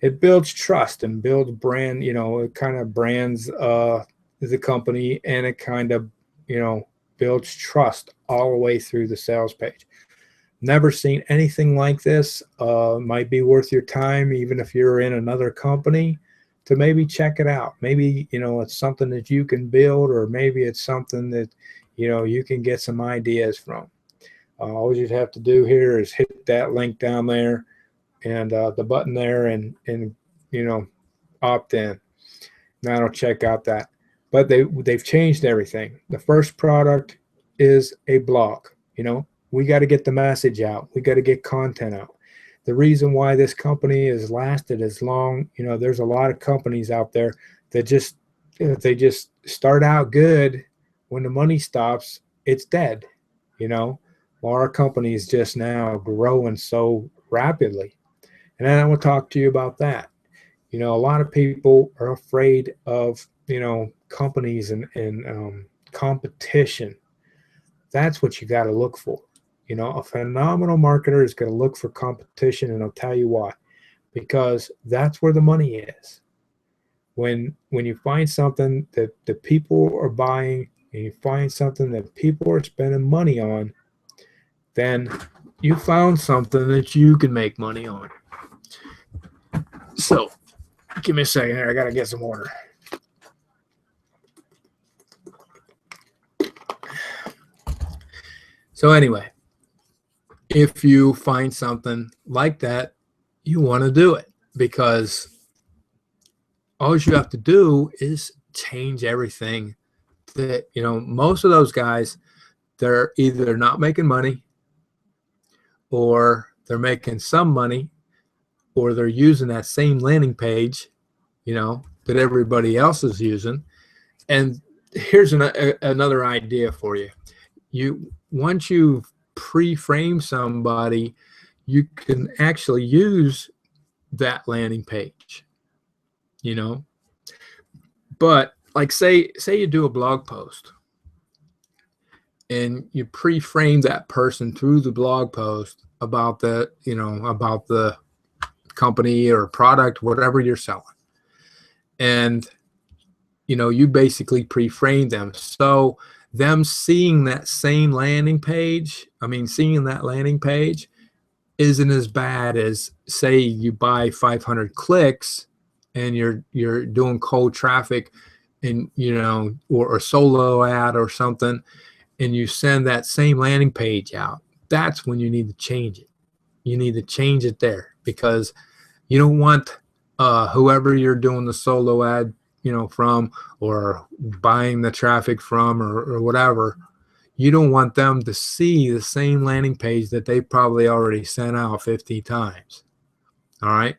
It builds trust and builds brand, you know, it kind of brands the company, and it kind of, you know, builds trust all the way through the sales page. Never seen anything like this. Might be worth your time, even if you're in another company, to maybe check it out. Maybe, you know, it's something that you can build, or maybe it's something that, you know, you can get some ideas from. All you'd have to do here is hit that link down there and the button there, and you know, opt in. That'll check out that. But they've changed everything. The first product is a blog. You know, we got to get the message out. We got to get content out. The reason why this company has lasted as long, you know, there's a lot of companies out there that just, they just start out good. When the money stops, it's dead, you know. Well, our company is just now growing so rapidly. And then I will talk to you about that. You know, a lot of people are afraid of, you know, companies and competition. That's what you got to look for. You know, a phenomenal marketer is going to look for competition, and I'll tell you why. Because that's where the money is. When you find something that the people are buying, and you find something that people are spending money on, then you found something that you can make money on. So, give me a second here. I got to get some water. So anyway, if you find something like that, you want to do it, because all you have to do is change everything. That, you know, most of those guys, they're either not making money, or they're making some money, or they're using that same landing page, you know, that everybody else is using. And here's another idea for you. Once you pre-frame somebody, you can actually use that landing page, you know. But like say you do a blog post and you pre-frame that person through the blog post about the, you know, about the company or product, whatever you're selling. And, you know, you basically pre-frame them. So them seeing that same landing page, seeing that landing page isn't as bad as, say, you buy 500 clicks and you're doing cold traffic, and, you know, or a solo ad or something, and you send that same landing page out. That's when you need to change it. You need to change it there, because you don't want whoever you're doing the solo ad, you know, from, or buying the traffic from, or whatever, you don't want them to see the same landing page that they probably already sent out 50 times. All right.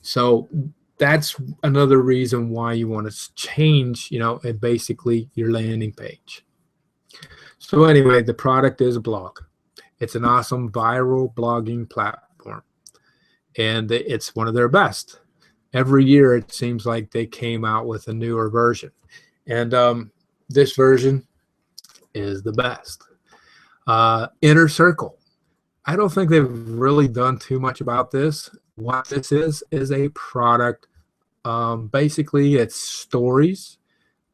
So that's another reason why you want to change, you know, basically your landing page. So anyway, the product is a blog. It's an awesome viral blogging platform, and it's one of their best. Every year it seems like they came out with a newer version, and this version is the best. Inner Circle. I don't think they've really done too much about this. What this is a product. Basically, it's stories,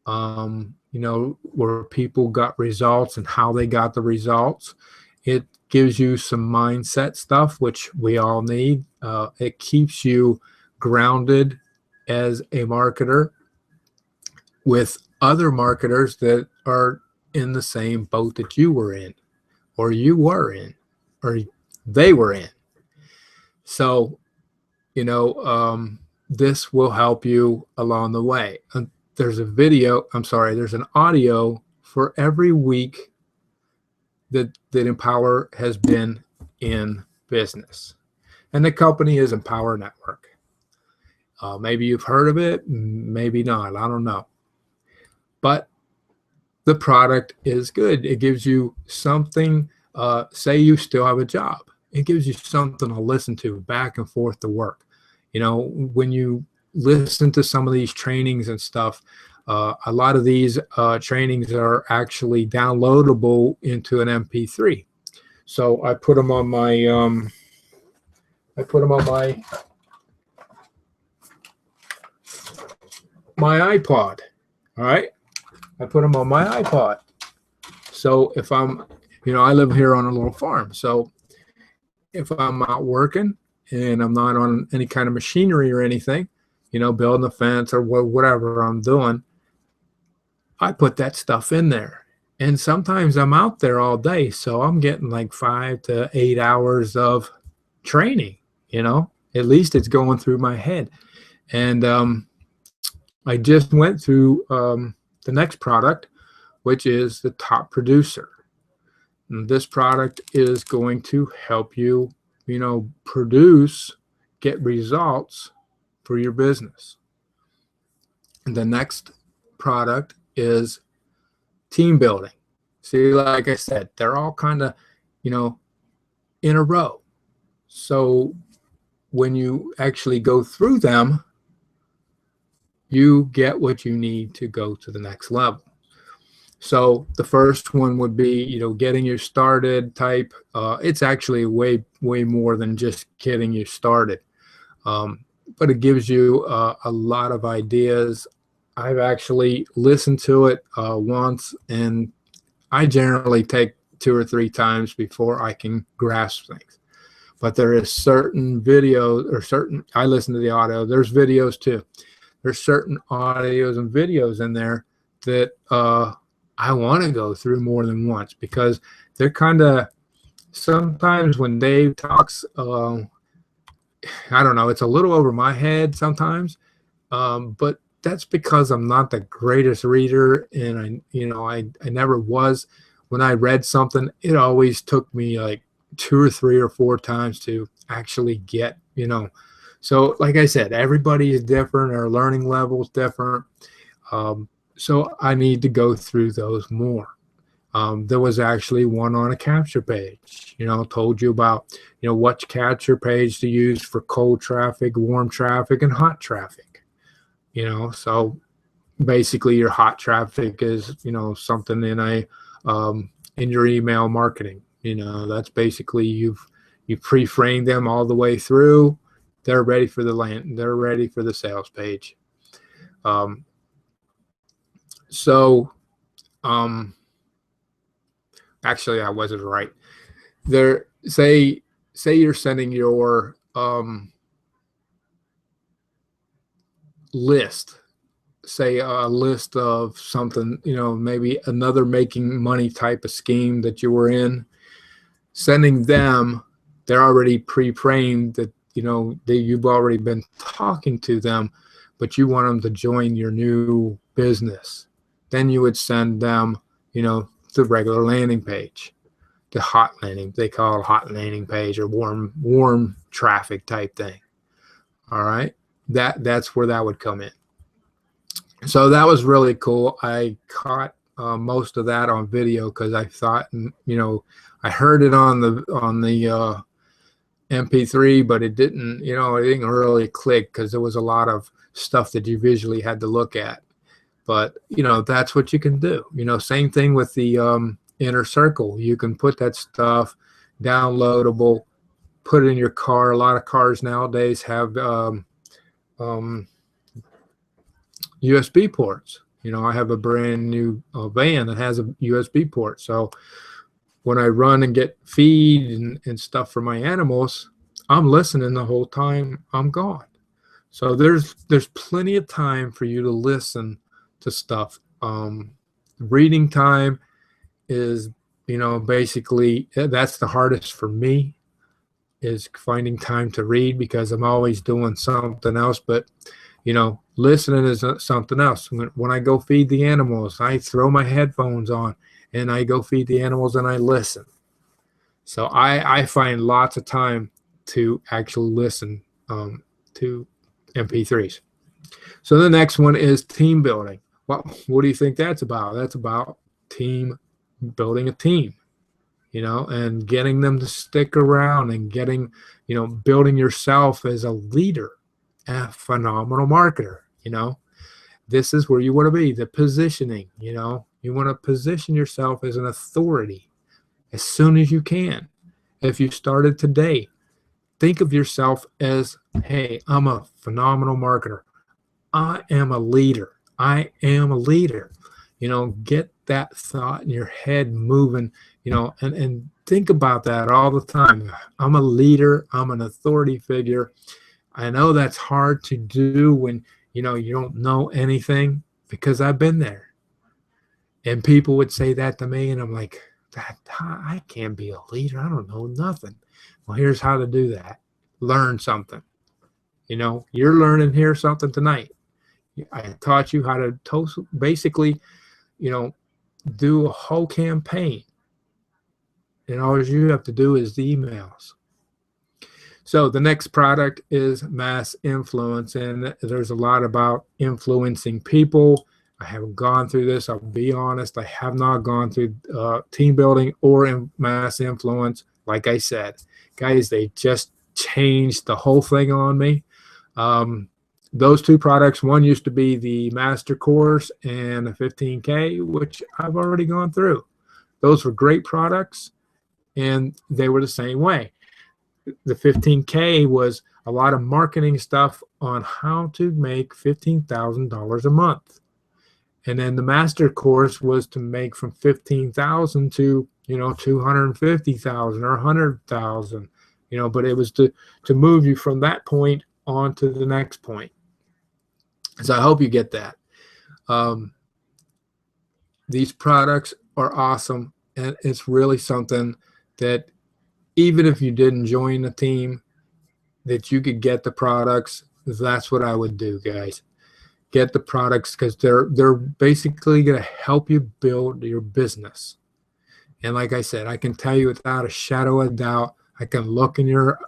you know, where people got results and how they got the results. It gives you some mindset stuff, which we all need. It keeps you grounded as a marketer with other marketers that are in the same boat that you were in, or you were in, or they were in. So, you know, this will help you along the way. There's an audio for every week that Empower has been in business. And the company is Empower Network. Maybe you've heard of it, maybe not, I don't know. But the product is good. It gives you something, say you still have a job. It gives you something to listen to back and forth to work. You know, when you listen to some of these trainings and stuff. A lot of these trainings are actually downloadable into an MP3. So I put them on my my iPod. All right, I put them on my iPod. So if I'm, I live here on a little farm. So if I'm out working and I'm not on any kind of machinery or anything, building a fence or whatever I'm doing, I put that stuff in there. And sometimes I'm out there all day, so I'm getting like 5 to 8 hours of training, at least it's going through my head. And I just went through the next product, which is the Top Producer. And this product is going to help you, produce, get results for your business. And the next product is team building. See, like I said, they're all kind of, in a row. So when you actually go through them, you get what you need to go to the next level. So the first one would be, getting you started type. It's actually way more than just getting you started. But it gives you a lot of ideas. I've actually listened to it once, and I generally take 2 or 3 times before I can grasp things. But there is certain videos I listen to the audio. There's videos too. There's certain audios and videos in there that I want to go through more than once, because they're kind of, sometimes when Dave talks, I don't know, it's a little over my head sometimes, but that's because I'm not the greatest reader, and I never was. When I read something, it always took me like 2 or 3 or 4 times to actually get, So like I said, everybody is different. Our learning level is different. So I need to go through those more. There was actually one on a capture page, told you about, what capture page to use for cold traffic, warm traffic, and hot traffic. So basically your hot traffic is, something in your email marketing. That's basically you pre-framed them all the way through. They're ready for the land. They're ready for the sales page. Actually, I wasn't right. There, say you're sending your list, say a list of something, maybe another making money type of scheme that you were in, sending them, they're already pre-framed that, you've already been talking to them, but you want them to join your new business. Then you would send them, the regular landing page, the hot landing, they call it hot landing page, or warm traffic type thing. All right. That's where that would come in. So that was really cool. I caught most of that on video, because I thought, I heard it on the MP3, but it didn't, it didn't really click, because there was a lot of stuff that you visually had to look at. But, that's what you can do. Same thing with the inner circle. You can put that stuff downloadable, put it in your car. A lot of cars nowadays have USB ports. I have a brand new van that has a USB port. So when I run and get feed and stuff for my animals, I'm listening the whole time I'm gone. So there's plenty of time for you to listen to stuff. Reading time is, basically that's the hardest for me, is finding time to read, because I'm always doing something else. But listening is something else. When I go feed the animals, I throw my headphones on and I go feed the animals and I listen. So I find lots of time to actually listen to MP3s. So the next one is team building. Well, what do you think that's about? That's about building a team, and getting them to stick around, and getting, building yourself as a leader. a phenomenal marketer. This is where you want to be, the positioning. You want to position yourself as an authority as soon as you can. If you started today, think of yourself as, hey, I'm a phenomenal marketer. I am a leader. I am a leader. Get that thought in your head moving, and think about that all the time. I'm a leader. I'm an authority figure. I know that's hard to do when, you don't know anything, because I've been there. And people would say that to me, and I'm like, I can't be a leader. I don't know nothing. Well, here's how to do that. Learn something. You're learning here something tonight. I taught you how to basically, do a whole campaign. And all you have to do is the emails. So the next product is mass influence. And there's a lot about influencing people. I haven't gone through this. I'll be honest. I have not gone through team building or mass influence. Like I said, guys, they just changed the whole thing on me. Those two products, one used to be the master course and a 15K, which I've already gone through. Those were great products, and they were the same way. The 15K was a lot of marketing stuff on how to make $15,000 a month. And then the master course was to make from 15,000 to, 250,000 or 100,000, but it was to move you from that point on to the next point. So I hope you get that. These products are awesome, and it's really something that even if you didn't join the team, that you could get the products. That's what I would do, guys. Get the products, because they're basically going to help you build your business. And like I said, I can tell you without a shadow of doubt, I can look in your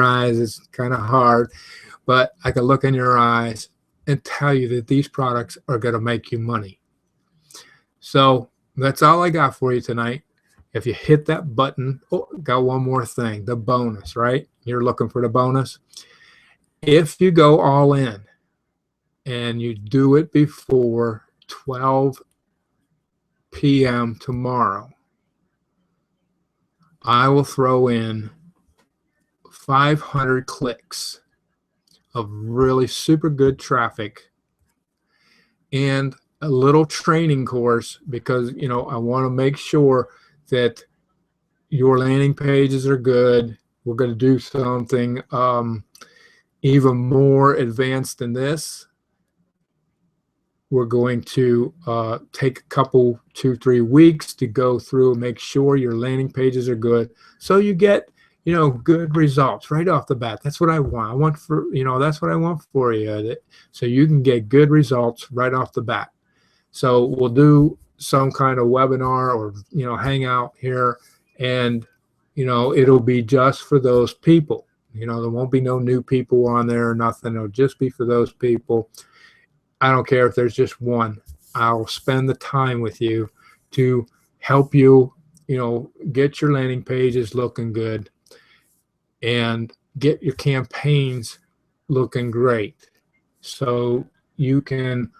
eyes. It's kind of hard, but I can look in your eyes and tell you that these products are going to make you money. So that's all I got for you tonight. If you hit that button, got one more thing, the bonus, right? You're looking for the bonus. If you go all in and you do it before 12 p.m. tomorrow, I will throw in 500 clicks of really super good traffic and a little training course, because I want to make sure that your landing pages are good. We're going to do something even more advanced than this. We're going to take a couple, 2-3 weeks to go through and make sure your landing pages are good, so you get good results right off the bat. That's what I want. That's what I want for you, so you can get good results right off the bat. So we'll do some kind of webinar or hangout here, and it'll be just for those people. There won't be no new people on there or nothing. It'll just be for those people. I don't care if there's just one. I'll spend the time with you to help you, get your landing pages looking good and get your campaigns looking great, so you can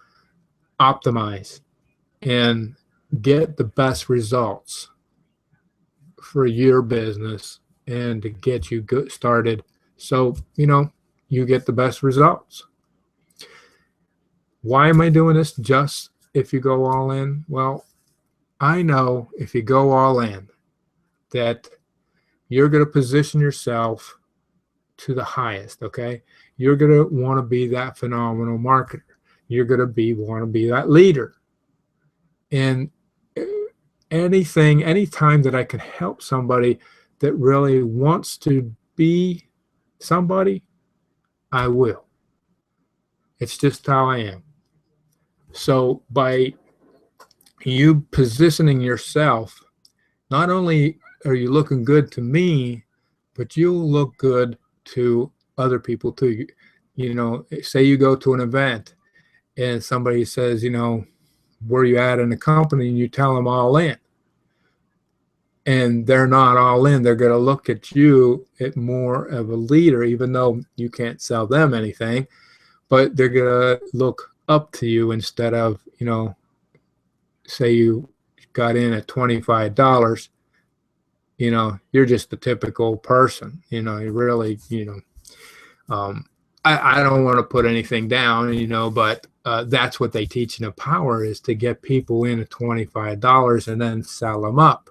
optimize and get the best results for your business and to get you started, so you get the best results. Why am I doing this? Just if you go all in? Well, I know if you go all in that you're going to position yourself to the highest, okay? You're going to want to be that phenomenal marketer. You're going to want to be that leader. And anytime that I can help somebody that really wants to be somebody, I will. It's just how I am. So by you positioning yourself, not only are you looking good to me, but you'll look good to other people too. Say you go to an event and somebody says, where you at in the company, and you tell them all in. and they're not all in, they're going to look at you at more of a leader, even though you can't sell them anything, but they're going to look up to you instead of, you know, say you got in at $25, you know, you're just the typical person, you know, you really, you know, I don't want to put anything down, you know, but that's what they teach in Empower, is to get people in at $25 and then sell them up.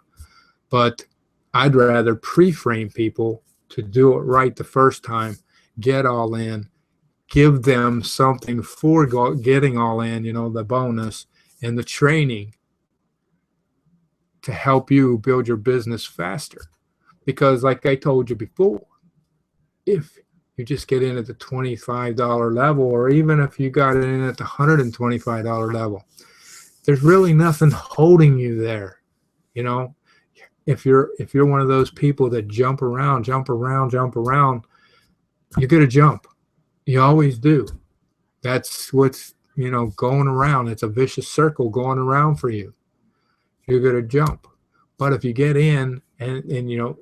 But I'd rather pre-frame people to do it right the first time, get all in, give them something for getting all in, you know, the bonus and the training to help you build your business faster. Because like I told you before, if you just get in at the $25 level, or even if you got in at the $125 level, there's really nothing holding you there. You know, if you're one of those people that jump around, you're going to jump. You always do. That's what's, you know, going around. It's a vicious circle going around for you. You're going to jump. But if you get in and you know,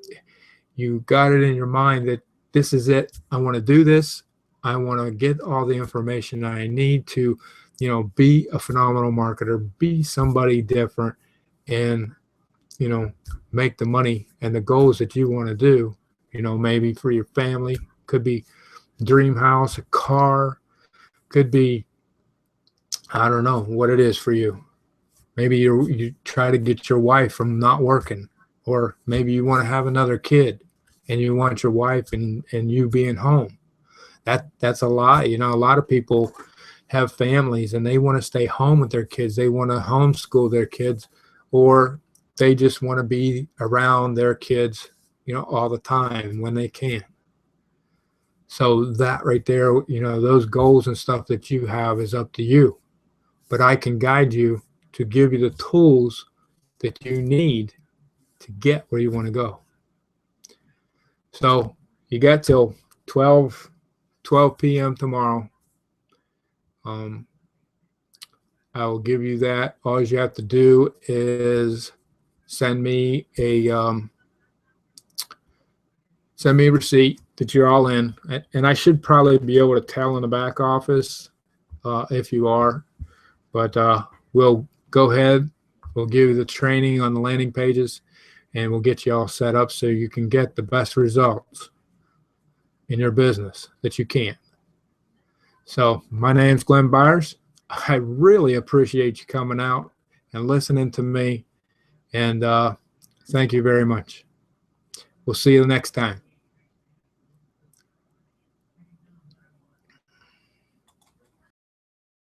you got it in your mind that this is it, I want to do this, I want to get all the information I need to, you know, be a phenomenal marketer, be somebody different, and, you know, make the money and the goals that you want to do, you know, maybe for your family, could be dream house, a car, could be, I don't know what it is for you. Maybe you try to get your wife from not working, or maybe you want to have another kid and you want your wife and you being home. That's a lot. You know, a lot of people have families and they want to stay home with their kids. They want to homeschool their kids, or they just want to be around their kids, you know, all the time when they can. So that right there, you know, those goals and stuff that you have is up to you. But I can guide you to give you the tools that you need to get where you want to go. So you got till 12 p.m. tomorrow. I will give you that. All you have to do is send me a receipt that you're all in, and I should probably be able to tell in the back office if you are, but we'll go ahead. We'll give you the training on the landing pages, and we'll get you all set up so you can get the best results in your business that you can. So my name's Glenn Byers. I really appreciate you coming out and listening to me, and thank you very much. We'll see you the next time.